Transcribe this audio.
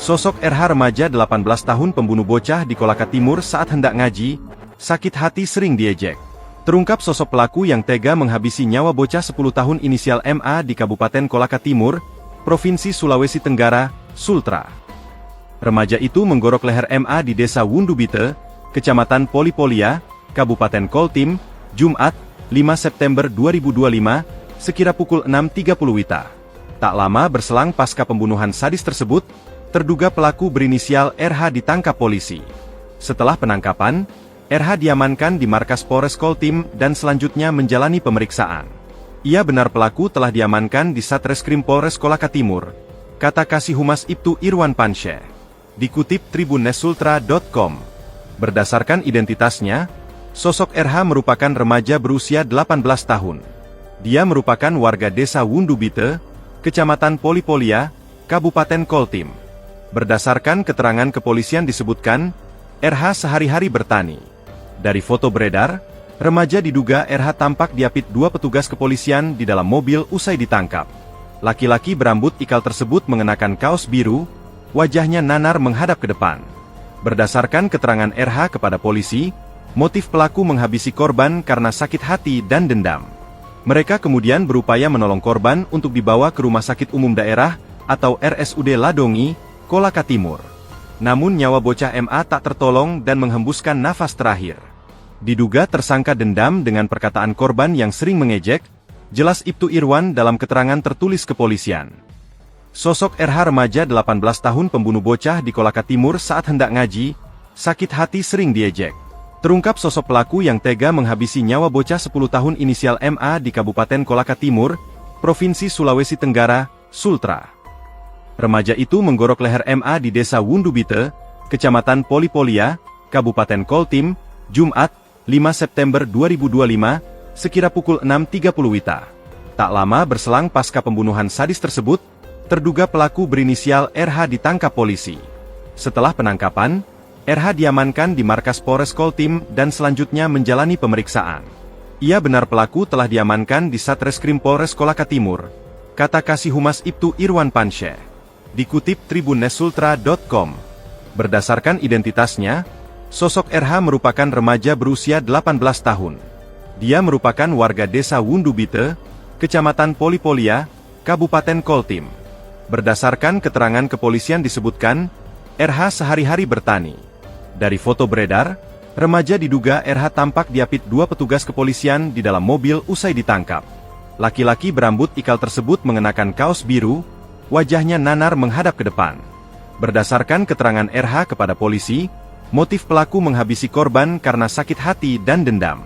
Sosok RH remaja 18 tahun pembunuh bocah di Kolaka Timur saat hendak ngaji, sakit hati sering diejek. Terungkap sosok pelaku yang tega menghabisi nyawa bocah 10 tahun inisial MA di Kabupaten Kolaka Timur, Provinsi Sulawesi Tenggara, Sultra. Remaja itu menggorok leher MA di Desa Wundubite, Kecamatan Polipolia, Kabupaten Koltim, Jumat, 5 September 2025, sekira pukul 6.30 WITA. Tak lama berselang pasca pembunuhan sadis tersebut, terduga pelaku berinisial RH ditangkap polisi. Setelah penangkapan, RH diamankan di markas Polres Koltim dan selanjutnya menjalani pemeriksaan. Ia benar pelaku telah diamankan di Satreskrim Polres Kolaka Timur, kata Kasih Humas Ibtu Irwan Pansyeh. Dikutip tribunnesultra.com. Berdasarkan identitasnya, sosok RH merupakan remaja berusia 18 tahun. Dia merupakan warga Desa Wundubite, Kecamatan Polipolia, Kabupaten Koltim. Berdasarkan keterangan kepolisian disebutkan, RH sehari-hari bertani. Dari foto beredar, remaja diduga RH tampak diapit 2 petugas kepolisian di dalam mobil usai ditangkap. Laki-laki berambut ikal tersebut mengenakan kaos biru, wajahnya nanar menghadap ke depan. Berdasarkan keterangan RH kepada polisi, motif pelaku menghabisi korban karena sakit hati dan dendam. Mereka kemudian berupaya menolong korban untuk dibawa ke Rumah Sakit Umum Daerah atau RSUD Ladongi, Kolaka Timur. Namun nyawa bocah MA tak tertolong dan menghembuskan nafas terakhir. Diduga tersangka dendam dengan perkataan korban yang sering mengejek, jelas Ibtu Irwan dalam keterangan tertulis kepolisian. Sosok RH remaja 18 tahun pembunuh bocah di Kolaka Timur saat hendak ngaji, sakit hati sering diejek. Terungkap sosok pelaku yang tega menghabisi nyawa bocah 10 tahun inisial MA di Kabupaten Kolaka Timur, Provinsi Sulawesi Tenggara, Sultra. Remaja itu menggorok leher MA di Desa Wundubite, Kecamatan Polipolia, Kabupaten Koltim, Jumat, 5 September 2025, sekira pukul 6.30 WITA. Tak lama berselang pasca pembunuhan sadis tersebut, terduga pelaku berinisial RH ditangkap polisi. Setelah penangkapan, RH diamankan di markas Polres Koltim dan selanjutnya menjalani pemeriksaan. Ia benar pelaku telah diamankan di Satreskrim Polres Kolaka Timur, kata Kasih Humas Ibtu Irwan Pansyeh. Dikutip tribunnesultra.com. Berdasarkan identitasnya, sosok RH merupakan remaja berusia 18 tahun. Dia merupakan warga Desa Wundubite, Kecamatan Polipolia, Kabupaten Koltim. Berdasarkan keterangan kepolisian disebutkan, RH sehari-hari bertani. Dari foto beredar, remaja diduga RH tampak diapit 2 petugas kepolisian di dalam mobil usai ditangkap. Laki-laki berambut ikal tersebut mengenakan kaos biru, wajahnya nanar menghadap ke depan. Berdasarkan keterangan RH kepada polisi, motif pelaku menghabisi korban karena sakit hati dan dendam.